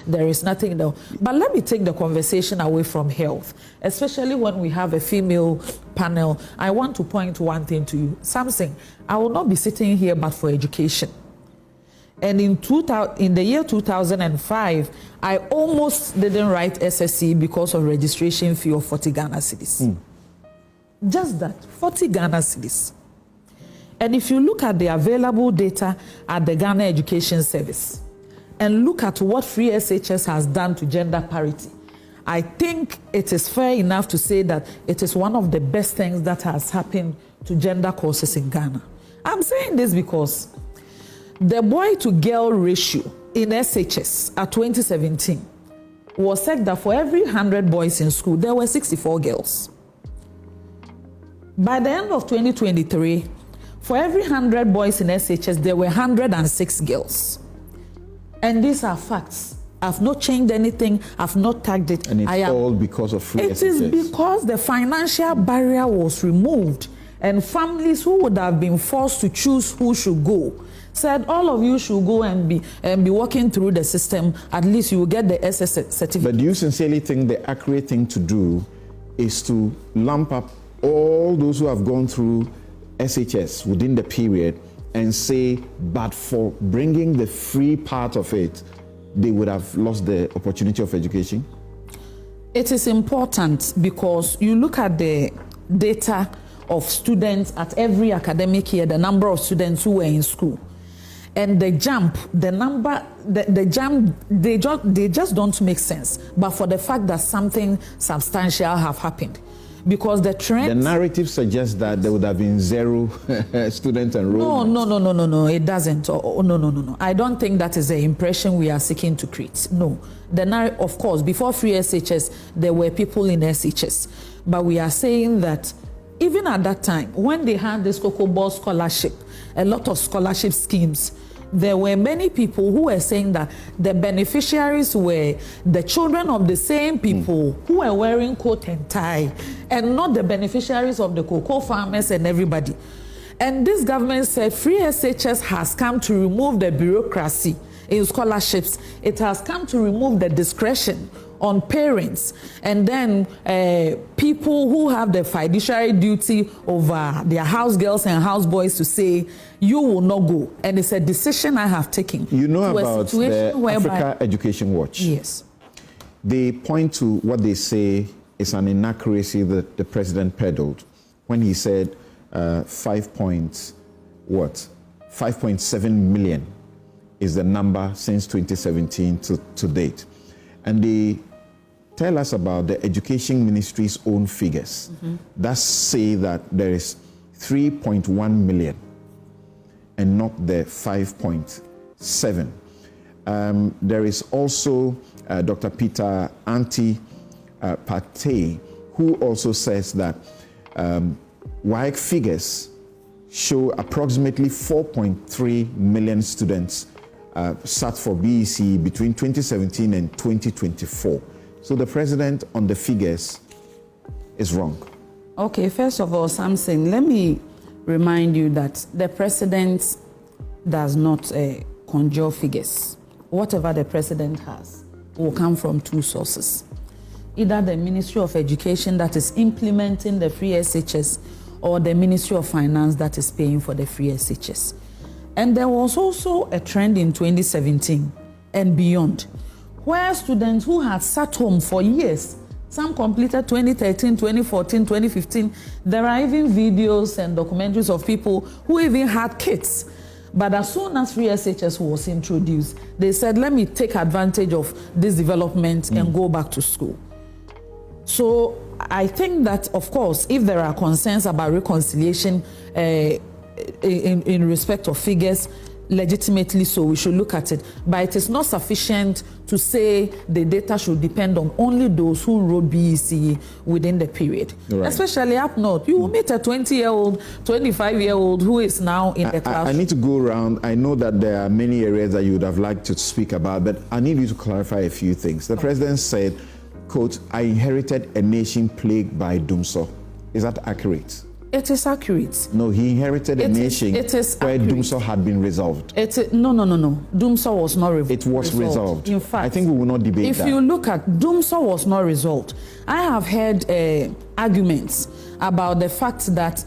there is nothing there. But let me take the conversation away from health, especially when we have a female panel. I want to point one thing to you. Something, I will not be sitting here but for education. And in the year 2005, I almost didn't write SSC because of registration fee of 40 Ghana cedis. Just that, 40 Ghana cedis. And if you look at the available data at the Ghana Education Service and look at what free SHS has done to gender parity, I think it is fair enough to say that it is one of the best things that has happened to gender courses in Ghana. I'm saying this because the boy-to-girl ratio in SHS at 2017 was said that for every 100 boys in school, there were 64 girls. By the end of 2023, for every 100 boys in SHS, there were 106 girls. And these are facts. I've not changed anything. I've not tagged it. And it's all because of free SHS. It is because the financial barrier was removed, and families who would have been forced to choose who should go said, all of you should go and be working through the system. At least you will get the SS certificate. But do you sincerely think the accurate thing to do is to lump up all those who have gone through SHS within the period and say, but for bringing the free part of it, they would have lost the opportunity of education? It is important because you look at the data of students at every academic year, the number of students who were in school. And the jump, the number, the jump, they just don't make sense. But for the fact that something substantial have happened. Because the trend... The narrative suggests that there would have been zero student enrollment. No, it doesn't. No. I don't think that is the impression we are seeking to create. No. Of course, before free SHS, there were people in SHS. But we are saying that even at that time, when they had this Cocoa Ball scholarship, a lot of scholarship schemes, there were many people who were saying that the beneficiaries were the children of the same people who were wearing coat and tie, and not the beneficiaries of the cocoa farmers and everybody. And this government said free SHS has come to remove the bureaucracy in scholarships. It has come to remove the discretion on parents, and then people who have the fiduciary duty over their house girls and house boys to say, you will not go. And it's a decision I have taken. You know about the Africa Education Watch? Yes. They point to what they say is an inaccuracy that the president peddled when he said 5.7 million is the number since 2017 to date. And they tell us about the Education Ministry's own figures that say that there is 3.1 million and not the 5.7. There is also Dr. Peter Anti-Pate, who also says that WAEC figures show approximately 4.3 million students sat for BEC between 2017 and 2024. So the president on the figures is wrong. Okay, first of all, Samson, let me remind you that the president does not conjure figures. Whatever the president has will come from two sources. Either the Ministry of Education that is implementing the free SHS, or the Ministry of Finance that is paying for the free SHS. And there was also a trend in 2017 and beyond, where students who had sat home for years, some completed 2013, 2014, 2015, there are even videos and documentaries of people who even had kids. But as soon as free SHS was introduced, they said, let me take advantage of this development and go back to school. So I think that, of course, if there are concerns about reconciliation in respect of figures, legitimately so, we should look at it. But it is not sufficient to say the data should depend on only those who wrote BEC within the period. Right. Especially up north. You will meet a 20-year-old, 25-year-old who is now in the classroom. I need to go around. I know that there are many areas that you would have liked to speak about, but I need you to clarify a few things. The president said, quote, I inherited a nation plagued by doomsday. Is that accurate? It is accurate. No, he inherited a nation where Dumsor had been resolved. No. Dumsor was not resolved. It was resolved. In fact, I think we will not debate that. If you look at Dumsor was not resolved, I have heard arguments about the fact that,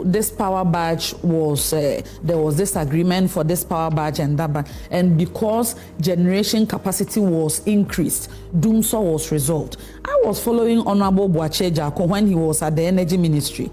this power badge was, there was this agreement for this power badge and that badge, and because generation capacity was increased, Dumsor was resolved. I was following Honorable Boakye Jako when he was at the Energy Ministry.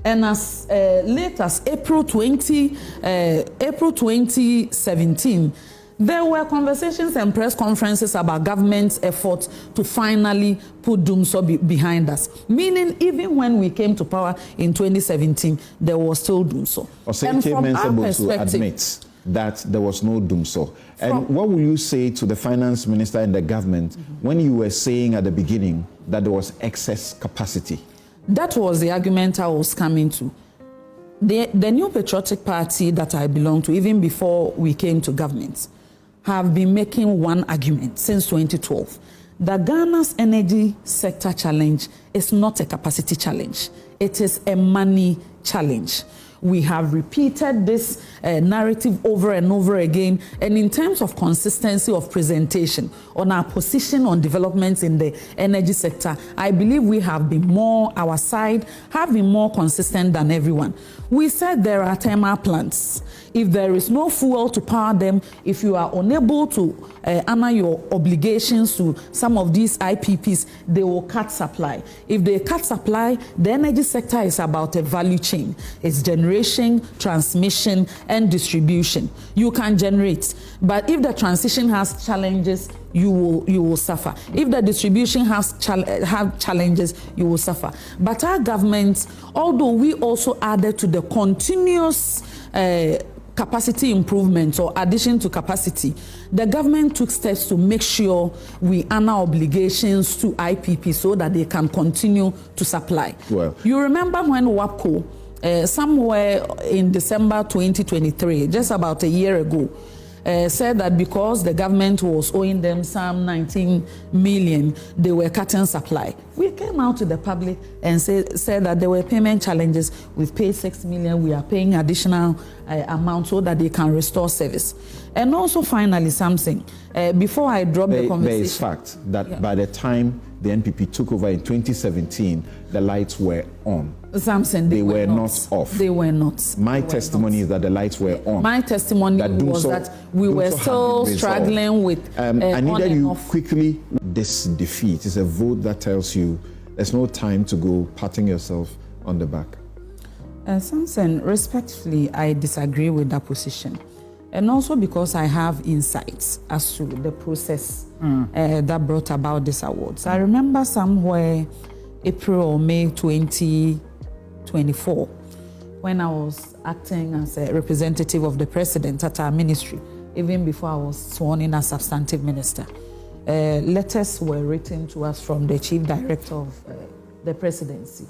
And as late as April 2017, there were conversations and press conferences about government's efforts to finally put Dumsor behind us. Meaning, even when we came to power in 2017, there was still Dumsor. And from our perspective, admit that there was no Dumsor. And what will you say to the finance minister and the government when you were saying at the beginning that there was excess capacity? That was the argument I was coming to. The New Patriotic Party that I belong to, even before we came to government, have been making one argument since 2012. That Ghana's energy sector challenge is not a capacity challenge. It is a money challenge. We have repeated this narrative over and over again. And in terms of consistency of presentation on our position on developments in the energy sector, I believe we have been our side have been more consistent than everyone. We said there are thermal plants. If there is no fuel to power them, if you are unable to honor your obligations to some of these IPPs, they will cut supply. If they cut supply, the energy sector is about a value chain. It's generation, transmission, and distribution. You can generate, but if the transition has challenges, you will suffer. If the distribution have challenges, you will suffer. But our government, although we also added to the continuous capacity improvements or addition to capacity, the government took steps to make sure we honor obligations to IPP so that they can continue to supply. Well, you remember when WAPCO, somewhere in December 2023, just about a year ago, said that because the government was owing them some 19 million, they were cutting supply. We came out to the public and said that there were payment challenges. We've paid 6 million. We are paying additional amount so that they can restore service. And also, finally, something. Before I drop the conversation. There is fact that by the time the NPP took over in 2017, the lights were on. Something they were not off. They were not. My testimony is that the lights were on. My testimony was that we were still struggling with I needed you quickly. This defeat is a vote that tells you there's no time to go patting yourself on the back. Samson, respectfully, I disagree with that position. And also because I have insights as to the process that brought about these awards. I remember somewhere April or May 2024, when I was acting as a representative of the president at our ministry, even before I was sworn in as substantive minister. Letters were written to us from the chief director of the presidency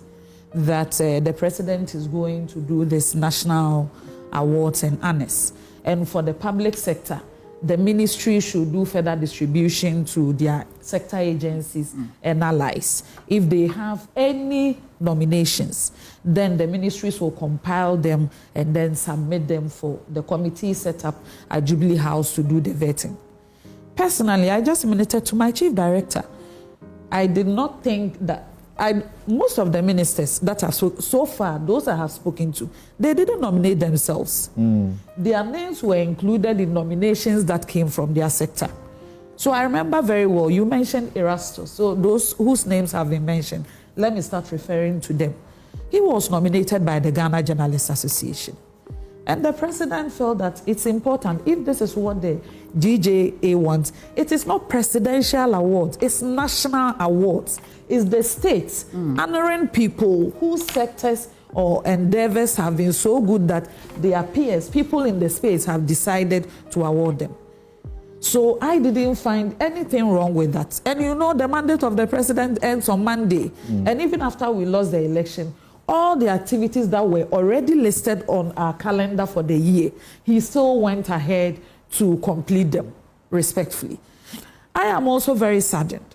that the president is going to do this national awards and honors. And for the public sector, the ministry should do further distribution to their sector agencies and allies. If they have any nominations, then the ministries will compile them and then submit them for the committee set up at Jubilee House to do the vetting. Personally, I just minister to my chief director. I did not think that most of the ministers that have so far, those I have spoken to, they didn't nominate themselves. Their names were included in nominations that came from their sector. So I remember very well, you mentioned Erastus. So those whose names have been mentioned, let me start referring to them. He was nominated by the Ghana Journalists Association. And the president felt that it's important, if this is what the GJA wants, it is not presidential awards, it's national awards. It's the states honoring people whose sectors or endeavors have been so good that their peers, people in the space, have decided to award them. So I didn't find anything wrong with that. And you know, the mandate of the president ends on Monday. And even after we lost the election, all the activities that were already listed on our calendar for the year, he still went ahead to complete them, respectfully. I am also very saddened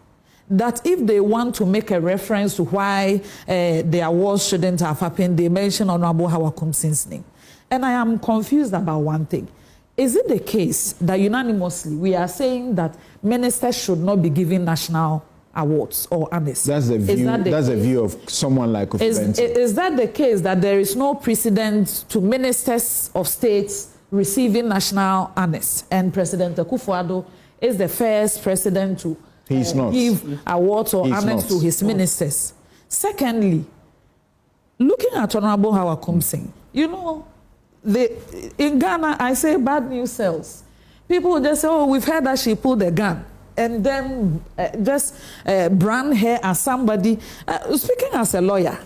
that if they want to make a reference to why the awards shouldn't have happened, they mention Honorable Hawa Kumsin's name. And I am confused about one thing. Is it the case that unanimously we are saying that ministers should not be given national awards or honors? That's the view. That's the view of someone like is that the case that there is no precedent to ministers of states receiving national honors, and President Akuffo Addo is the first president to give awards or honors to his ministers? Secondly, looking at Honorable Hawa Kumsin, you know, in Ghana, I say bad news sells. People just say, oh, we've heard that she pulled a gun, and then just brand her as somebody. Speaking as a lawyer,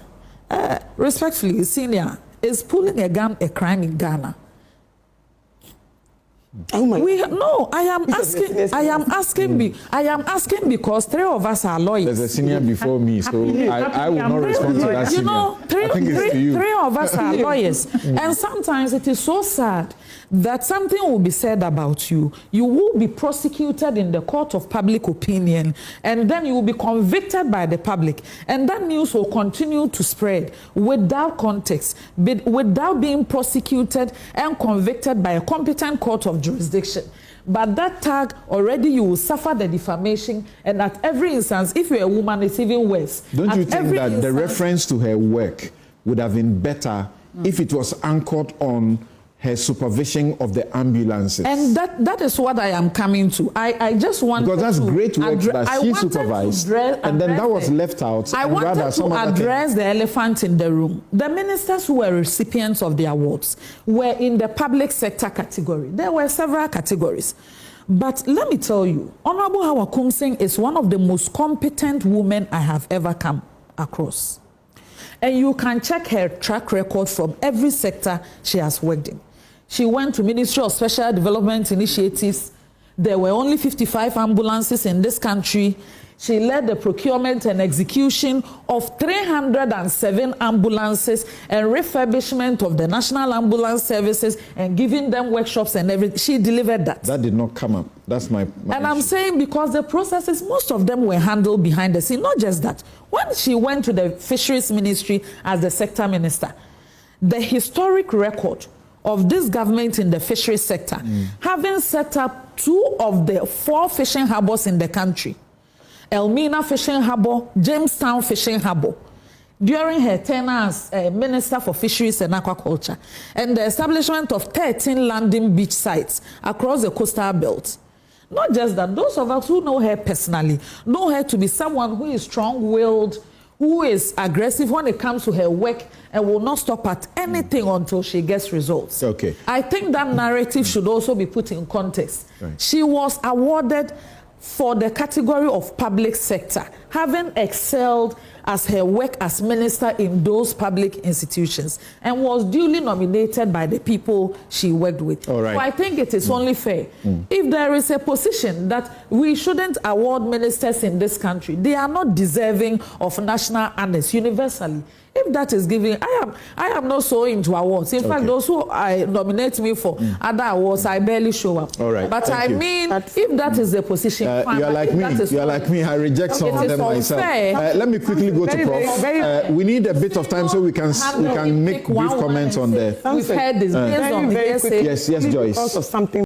respectfully, senior, is pulling a gun a crime in Ghana? Oh my no, I am asking because three of us are lawyers. There's a senior before me, so I will not respond to that senior. You know, three of us are lawyers. And sometimes it is so sad that something will be said about you. You will be prosecuted in the court of public opinion, and then you will be convicted by the public. And that news will continue to spread without context, without being prosecuted and convicted by a competent court of jurisdiction. But that tag, already you will suffer the defamation, and at every instance, if you're a woman, it's even worse. Don't you think that the reference to her work would have been better if it was anchored on her supervision of the ambulances? And that is what I am coming to. I just want because that's great work that she supervised, and then that was left out. I wanted to address the elephant in the room. The ministers who were recipients of the awards were in the public sector category. There were several categories. But let me tell you, Honorable Hawa Kumsin is one of the most competent women I have ever come across. And you can check her track record from every sector she has worked in. She went to Ministry of Special Development Initiatives. There were only 55 ambulances in this country. She led the procurement and execution of 307 ambulances and refurbishment of the National Ambulance Services and giving them workshops and everything. She delivered that. That did not come up. That's my and issue. I'm saying because the processes, most of them were handled behind the scene. Not just that. When she went to the Fisheries Ministry as the sector minister, the historic record of this government in the fisheries sector, having set up 2 of the 4 fishing harbors in the country, Elmina Fishing Harbor, Jamestown Fishing Harbor, during her tenure as Minister for Fisheries and Aquaculture, and the establishment of 13 landing beach sites across the coastal belt. Not just that, those of us who know her personally know her to be someone who is strong-willed, who is aggressive when it comes to her work, and will not stop at anything until she gets results. Okay. I think that narrative should also be put in context. Right. She was awarded for the category of public sector, having excelled as her work as minister in those public institutions, and was duly nominated by the people she worked with. All right. So I think it is only fair. If there is a position that we shouldn't award ministers in this country, they are not deserving of national honors universally. If that is given, I am not so into awards. In fact, those who nominate me for other awards, I barely show up. All right. But I mean, if that is the position, fine, you are like me. You are like me. I reject some of them myself. Let me quickly go to Prof. We need a bit of time so we can make brief comments on the. We've heard this. Yes, Joyce. Because of something